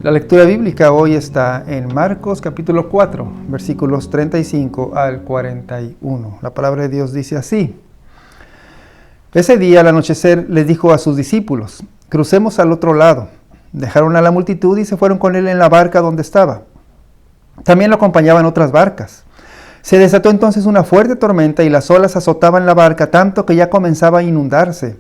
La lectura bíblica hoy está en Marcos capítulo 4, versículos 35 al 41. La palabra de Dios dice así: Ese día al anochecer les dijo a sus discípulos: crucemos al otro lado. Dejaron a la multitud y se fueron con él en la barca donde estaba. También lo acompañaban otras barcas. Se desató entonces una fuerte tormenta y las olas azotaban la barca tanto que ya comenzaba a inundarse.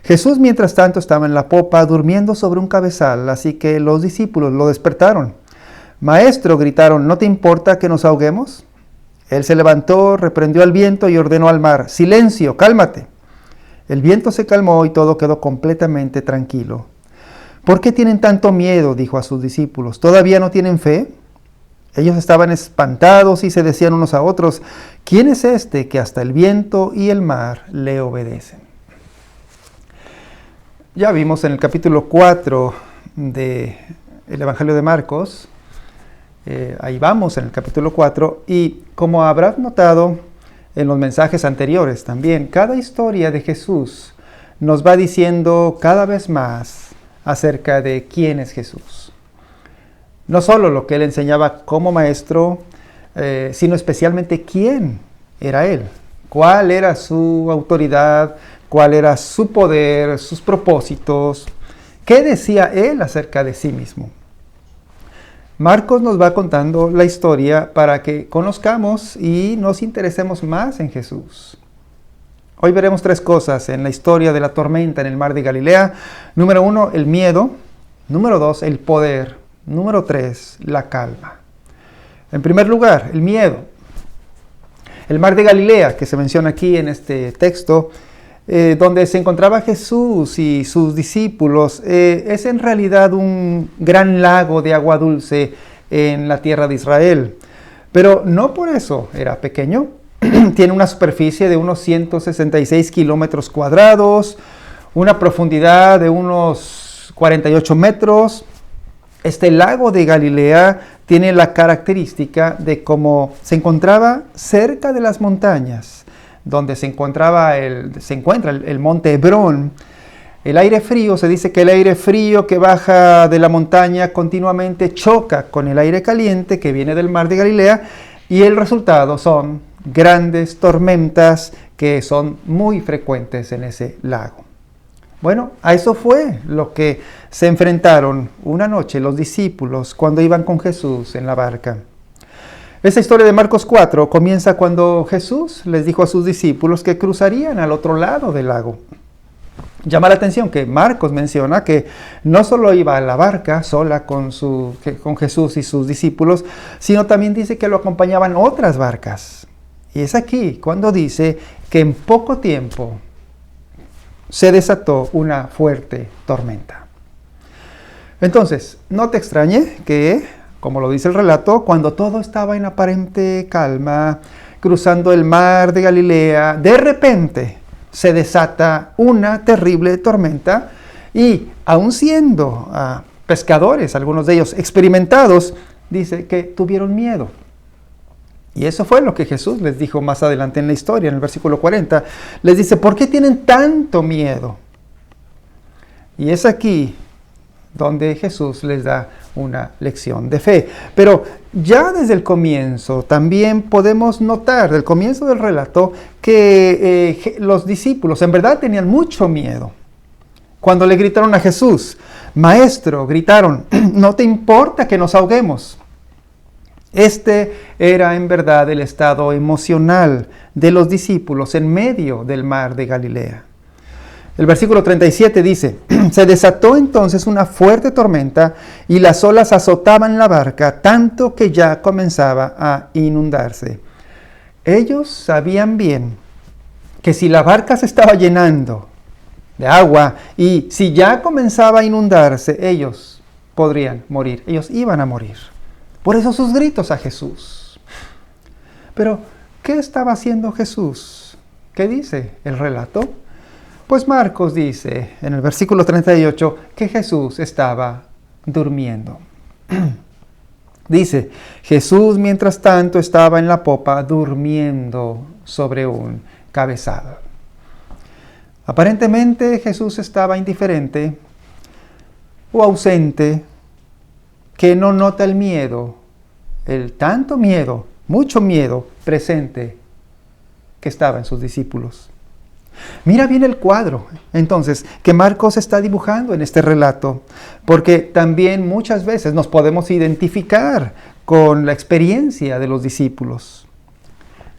Jesús, mientras tanto, estaba en la popa durmiendo sobre un cabezal, así que los discípulos lo despertaron. «Maestro», gritaron, «¿no te importa que nos ahoguemos?». Él se levantó, reprendió al viento y ordenó al mar: «Silencio, cálmate». El viento se calmó y todo quedó completamente tranquilo. «¿Por qué tienen tanto miedo?», dijo a sus discípulos. «¿Todavía no tienen fe?». Ellos estaban espantados y se decían unos a otros: «¿Quién es este que hasta el viento y el mar le obedecen?». Ya vimos en el capítulo 4 del Evangelio de Marcos, ahí vamos en el capítulo 4, y como habrás notado en los mensajes anteriores también, cada historia de Jesús nos va diciendo cada vez más acerca de quién es Jesús. No solo lo que él enseñaba como maestro, sino especialmente quién era él, cuál era su autoridad, cuál era su poder, sus propósitos, qué decía él acerca de sí mismo. Marcos nos va contando la historia para que conozcamos y nos interesemos más en Jesús. Hoy veremos tres cosas en la historia de la tormenta en el mar de Galilea. Número 1, el miedo. Número 2, el poder. Número 3, la calma. En primer lugar, el miedo. El mar de Galilea, que se menciona aquí en este texto, donde se encontraba Jesús y sus discípulos, es en realidad un gran lago de agua dulce en la tierra de Israel. Pero no por eso era pequeño. Tiene una superficie de unos 166 kilómetros cuadrados, una profundidad de unos 48 metros. Este lago de Galilea tiene la característica de cómo se encontraba cerca de las montañas, donde se encuentra el monte Hebrón. El aire frío, se dice que el aire frío que baja de la montaña continuamente choca con el aire caliente que viene del mar de Galilea, y el resultado son grandes tormentas que son muy frecuentes en ese lago. Bueno, a eso fue lo que se enfrentaron una noche los discípulos cuando iban con Jesús en la barca. Esta historia de Marcos 4 comienza cuando Jesús les dijo a sus discípulos que cruzarían al otro lado del lago. Llama la atención que Marcos menciona que no solo iba a la barca sola con Jesús y sus discípulos, sino también dice que lo acompañaban otras barcas. Y es aquí cuando dice que en poco tiempo se desató una fuerte tormenta. Entonces, no te extrañe que, como lo dice el relato, cuando todo estaba en aparente calma, cruzando el mar de Galilea, de repente se desata una terrible tormenta y, aun siendo pescadores, algunos de ellos experimentados, dice que tuvieron miedo. Y eso fue lo que Jesús les dijo más adelante en la historia, en el versículo 40. Les dice: ¿por qué tienen tanto miedo? Y es aquí donde Jesús les da una lección de fe. Pero ya desde el comienzo también podemos notar, del comienzo del relato, que los discípulos en verdad tenían mucho miedo. Cuando le gritaron a Jesús: «Maestro», gritaron, «¿no te importa que nos ahoguemos?». Este era en verdad el estado emocional de los discípulos en medio del mar de Galilea. El versículo 37 dice: «Se desató entonces una fuerte tormenta y las olas azotaban la barca tanto que ya comenzaba a inundarse». Ellos sabían bien que si la barca se estaba llenando de agua y si ya comenzaba a inundarse, ellos podrían morir, ellos iban a morir. Por eso sus gritos a Jesús. Pero, ¿qué estaba haciendo Jesús? ¿Qué dice el relato? Pues Marcos dice en el versículo 38 que Jesús estaba durmiendo. Dice: Jesús mientras tanto estaba en la popa durmiendo sobre un cabezal. Aparentemente Jesús estaba indiferente o ausente que no nota el miedo, el tanto miedo, mucho miedo presente que estaba en sus discípulos. Mira bien el cuadro, entonces, que Marcos está dibujando en este relato, porque también muchas veces nos podemos identificar con la experiencia de los discípulos.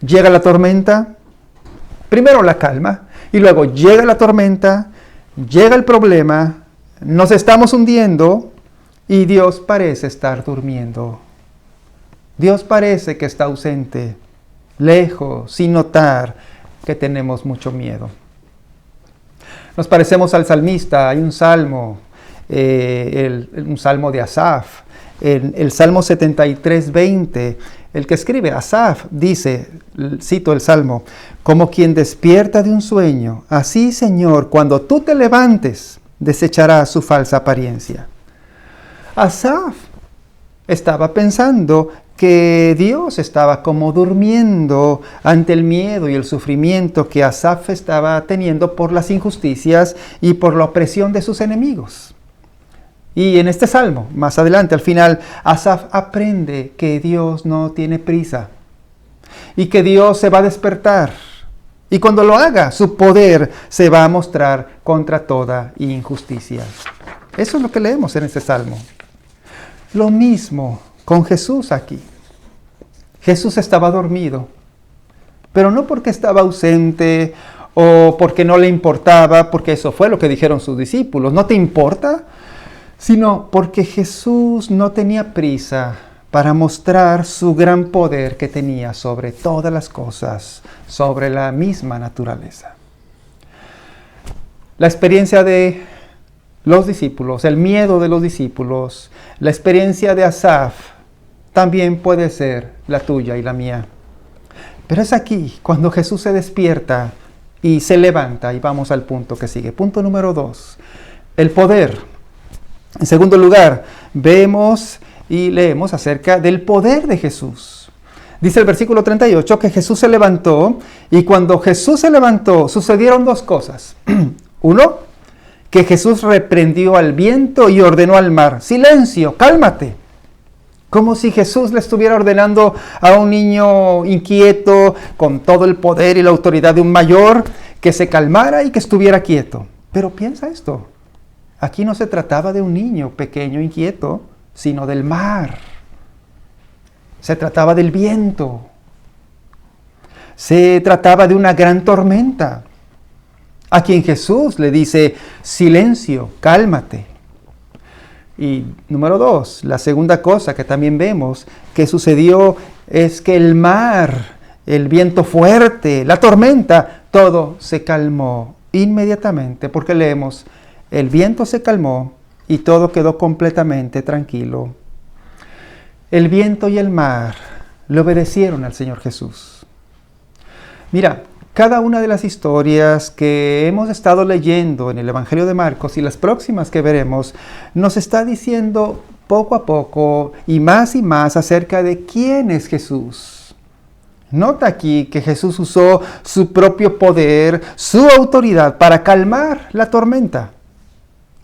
Llega la tormenta, primero la calma, y luego llega la tormenta, llega el problema, nos estamos hundiendo y Dios parece estar durmiendo. Dios parece que está ausente, lejos, sin notar que tenemos mucho miedo. Nos parecemos al salmista. Hay un salmo, un salmo de Asaf, el Salmo 73:20, el que escribe Asaf dice, cito el salmo: como quien despierta de un sueño, así, Señor, cuando tú te levantes, desecharás su falsa apariencia. Asaf estaba pensando que Dios estaba como durmiendo ante el miedo y el sufrimiento que Asaf estaba teniendo por las injusticias y por la opresión de sus enemigos. Y en este salmo, más adelante, al final, Asaf aprende que Dios no tiene prisa y que Dios se va a despertar. Y cuando lo haga, su poder se va a mostrar contra toda injusticia. Eso es lo que leemos en este salmo. Lo mismo con Jesús aquí. Jesús estaba dormido, pero no porque estaba ausente o porque no le importaba, porque eso fue lo que dijeron sus discípulos. ¿No te importa? Sino porque Jesús no tenía prisa para mostrar su gran poder que tenía sobre todas las cosas, sobre la misma naturaleza. La experiencia de los discípulos, el miedo de los discípulos, la experiencia de Asaf, también puede ser la tuya y la mía. Pero es aquí cuando Jesús se despierta y se levanta, y vamos al punto que sigue. Punto número 2, el poder. En segundo lugar, vemos y leemos acerca del poder de Jesús. Dice el versículo 38 que Jesús se levantó, y cuando Jesús se levantó sucedieron dos cosas. Uno, que Jesús reprendió al viento y ordenó al mar: silencio, cálmate. Como si Jesús le estuviera ordenando a un niño inquieto, con todo el poder y la autoridad de un mayor, que se calmara y que estuviera quieto. Pero piensa esto, aquí no se trataba de un niño pequeño inquieto, sino del mar. Se trataba del viento. Se trataba de una gran tormenta, a quien Jesús le dice: silencio, cálmate. Y número 2, la segunda cosa que también vemos que sucedió es que el mar, el viento fuerte, la tormenta, todo se calmó inmediatamente, porque leemos: el viento se calmó y todo quedó completamente tranquilo. El viento y el mar le obedecieron al Señor Jesús. Mira, cada una de las historias que hemos estado leyendo en el Evangelio de Marcos y las próximas que veremos, nos está diciendo poco a poco y más acerca de quién es Jesús. Nota aquí que Jesús usó su propio poder, su autoridad para calmar la tormenta.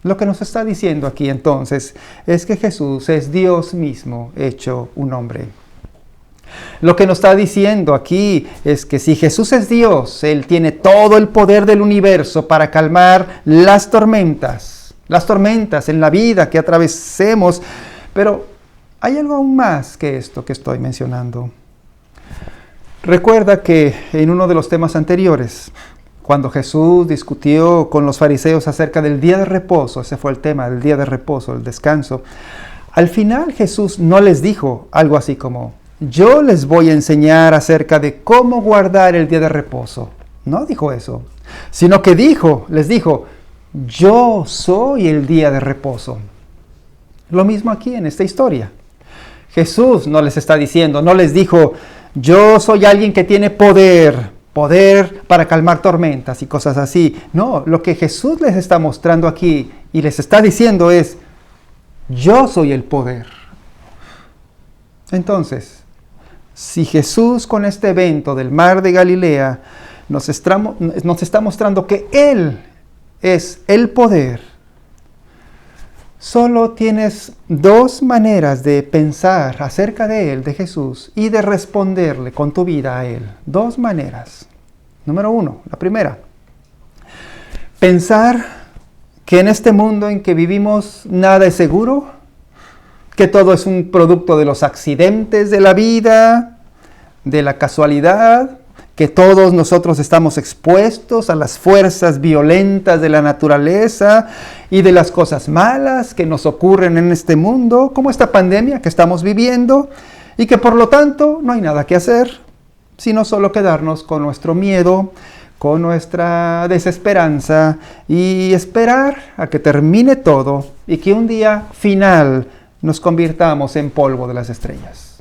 Lo que nos está diciendo aquí entonces es que Jesús es Dios mismo hecho un hombre. Lo que nos está diciendo aquí es que si Jesús es Dios, Él tiene todo el poder del universo para calmar las tormentas en la vida que atravesemos. Pero hay algo aún más que esto que estoy mencionando. Recuerda que en uno de los temas anteriores, cuando Jesús discutió con los fariseos acerca del día de reposo, ese fue el tema, del día de reposo, el descanso, al final Jesús no les dijo algo así como: yo les voy a enseñar acerca de cómo guardar el día de reposo. No dijo eso, sino que les dijo: yo soy el día de reposo. Lo mismo aquí en esta historia. Jesús no les está diciendo, no les dijo: yo soy alguien que tiene poder para calmar tormentas y cosas así. No, lo que Jesús les está mostrando aquí y les está diciendo es: yo soy el poder. Entonces, si Jesús con este evento del mar de Galilea nos está mostrando que Él es el poder, Solo tienes dos maneras de pensar acerca de Él, de Jesús, y de responderle con tu vida a Él. Dos maneras. Número uno, la primera. Pensar que en este mundo en que vivimos nada es seguro, que todo es un producto de los accidentes de la vida, de la casualidad, que todos nosotros estamos expuestos a las fuerzas violentas de la naturaleza y de las cosas malas que nos ocurren en este mundo, como esta pandemia que estamos viviendo, y que por lo tanto no hay nada que hacer, sino solo quedarnos con nuestro miedo, con nuestra desesperanza y esperar a que termine todo y que un día final nos convirtamos en polvo de las estrellas.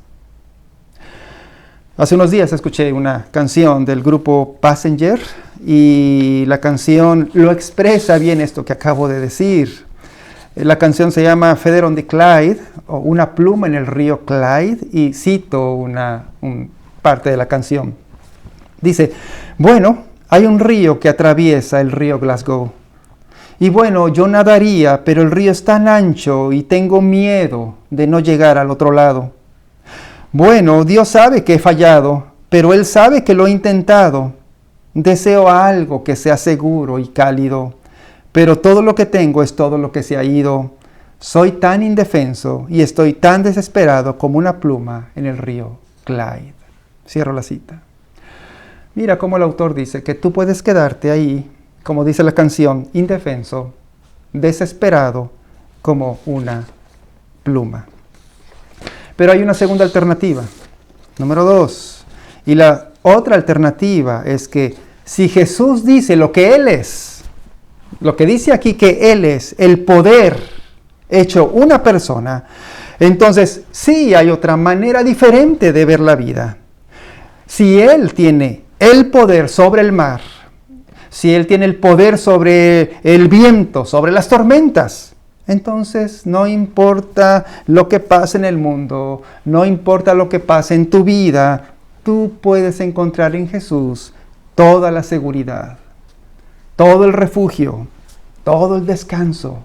Hace unos días escuché una canción del grupo Passenger y la canción lo expresa bien esto que acabo de decir. La canción se llama Feather on the Clyde, o Una pluma en el río Clyde, y cito una parte de la canción. Dice, bueno, hay un río que atraviesa el río Glasgow. Y bueno, yo nadaría, pero el río es tan ancho y tengo miedo de no llegar al otro lado. Bueno, Dios sabe que he fallado, pero Él sabe que lo he intentado. Deseo algo que sea seguro y cálido, pero todo lo que tengo es todo lo que se ha ido. Soy tan indefenso y estoy tan desesperado como una pluma en el río Clyde. Cierro la cita. Mira cómo el autor dice que tú puedes quedarte ahí, como dice la canción, indefenso, desesperado como una pluma. Pero hay una segunda alternativa, número 2. Y la otra alternativa es que si Jesús dice lo que Él es, lo que dice aquí que Él es, el poder hecho una persona, entonces sí hay otra manera diferente de ver la vida. Si Él tiene el poder sobre el mar, si Él tiene el poder sobre el viento, sobre las tormentas, entonces no importa lo que pase en el mundo, no importa lo que pase en tu vida, tú puedes encontrar en Jesús toda la seguridad, todo el refugio, todo el descanso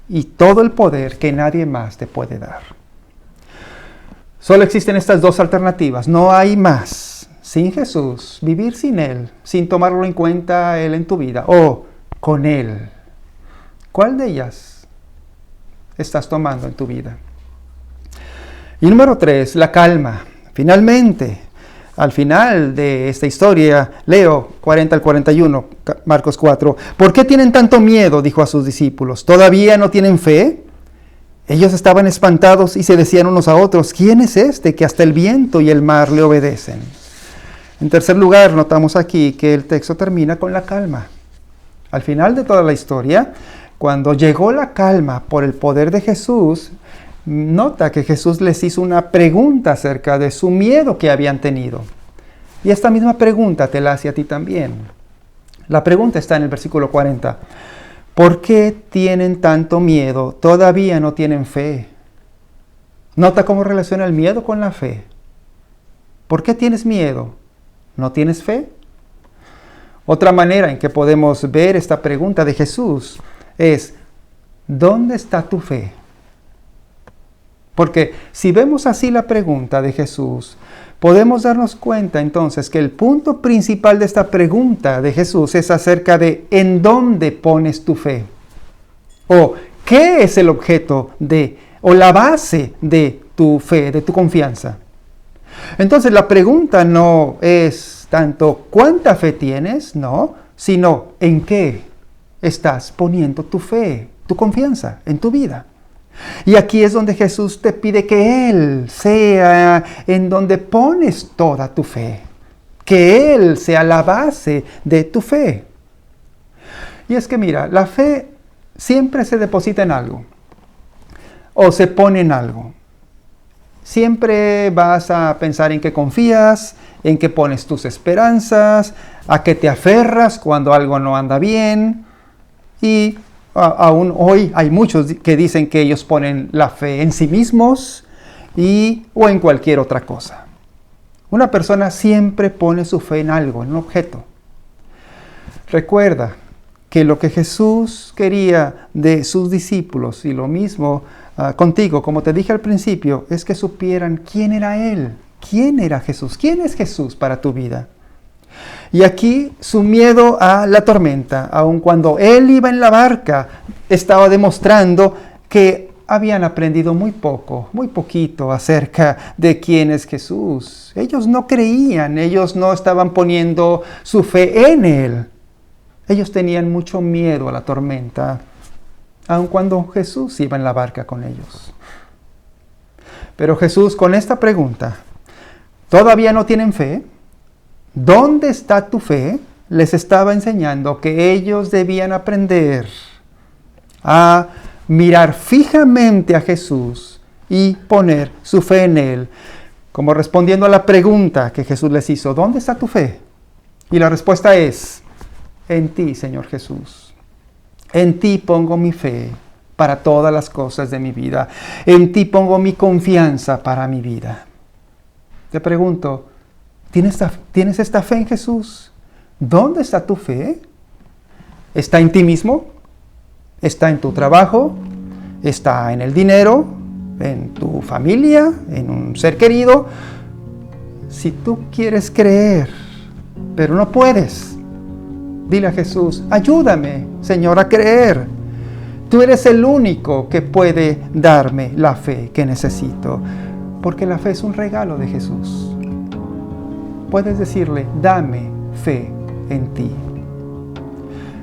y todo el poder que nadie más te puede dar. Solo existen estas dos alternativas, no hay más. Sin Jesús, vivir sin Él, sin tomarlo en cuenta Él en tu vida, o con Él. ¿Cuál de ellas estás tomando en tu vida? Y número 3, la calma. Finalmente, al final de esta historia, leo 40 al 41, Marcos 4. ¿Por qué tienen tanto miedo?, dijo a sus discípulos. ¿Todavía no tienen fe? Ellos estaban espantados y se decían unos a otros, ¿quién es este que hasta el viento y el mar le obedecen? En tercer lugar, notamos aquí que el texto termina con la calma. Al final de toda la historia, cuando llegó la calma por el poder de Jesús, nota que Jesús les hizo una pregunta acerca de su miedo que habían tenido. Y esta misma pregunta te la hace a ti también. La pregunta está en el versículo 40. ¿Por qué tienen tanto miedo? ¿Todavía no tienen fe? Nota cómo relaciona el miedo con la fe. ¿Por qué tienes miedo? ¿No tienes fe? Otra manera en que podemos ver esta pregunta de Jesús es, ¿dónde está tu fe? Porque si vemos así la pregunta de Jesús, podemos darnos cuenta entonces que el punto principal de esta pregunta de Jesús es acerca de ¿en dónde pones tu fe? O ¿qué es el objeto de, o la base de tu fe, de tu confianza? Entonces la pregunta no es tanto ¿cuánta fe tienes? No, sino ¿en qué estás poniendo tu fe, tu confianza en tu vida? Y aquí es donde Jesús te pide que Él sea en donde pones toda tu fe, que Él sea la base de tu fe. Y es que mira, la fe siempre se deposita en algo o se pone en algo. Siempre vas a pensar en qué confías, en qué pones tus esperanzas, a qué te aferras cuando algo no anda bien. Y aún hoy hay muchos que dicen que ellos ponen la fe en sí mismos o en cualquier otra cosa. Una persona siempre pone su fe en algo, en un objeto. Recuerda que lo que Jesús quería de sus discípulos, y lo mismo contigo, como te dije al principio, es que supieran quién era Él, quién era Jesús, quién es Jesús para tu vida. Y aquí su miedo a la tormenta, aun cuando Él iba en la barca, estaba demostrando que habían aprendido muy poquito acerca de quién es Jesús. Ellos no creían, ellos no estaban poniendo su fe en Él. Ellos tenían mucho miedo a la tormenta, aun cuando Jesús iba en la barca con ellos. Pero Jesús, con esta pregunta, ¿todavía no tienen fe? ¿Dónde está tu fe? Les estaba enseñando que ellos debían aprender a mirar fijamente a Jesús y poner su fe en Él, como respondiendo a la pregunta que Jesús les hizo: ¿dónde está tu fe? Y la respuesta es: en ti, Señor Jesús. En ti pongo mi fe para todas las cosas de mi vida. En ti pongo mi confianza para mi vida. Te pregunto, ¿tienes esta fe en Jesús? ¿Dónde está tu fe? ¿Está en ti mismo? ¿Está en tu trabajo? ¿Está en el dinero? ¿En tu familia? ¿En un ser querido? Si tú quieres creer, pero no puedes, dile a Jesús: ayúdame, Señor, a creer. Tú eres el único que puede darme la fe que necesito, porque la fe es un regalo de Jesús. Puedes decirle: dame fe en ti.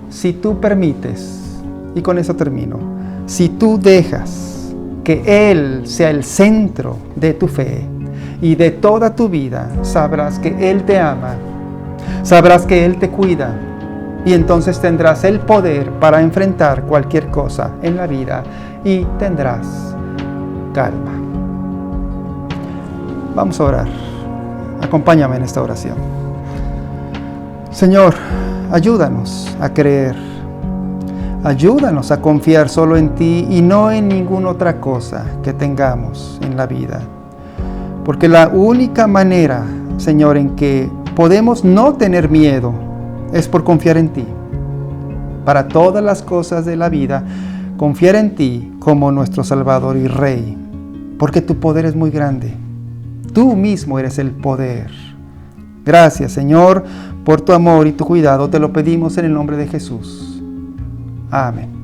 Si tú permites, y con eso termino, si tú dejas que Él sea el centro de tu fe y de toda tu vida, sabrás que Él te ama, sabrás que Él te cuida, y entonces tendrás el poder para enfrentar cualquier cosa en la vida y tendrás calma. Vamos a orar. Acompáñame en esta oración. Señor, ayúdanos a creer. Ayúdanos a confiar solo en ti y no en ninguna otra cosa que tengamos en la vida. Porque la única manera, Señor, en que podemos no tener miedo es por confiar en ti. Para todas las cosas de la vida, confiar en ti como nuestro Salvador y Rey. Porque tu poder es muy grande. Tú mismo eres el poder. Gracias, Señor, por tu amor y tu cuidado. Te lo pedimos en el nombre de Jesús. Amén.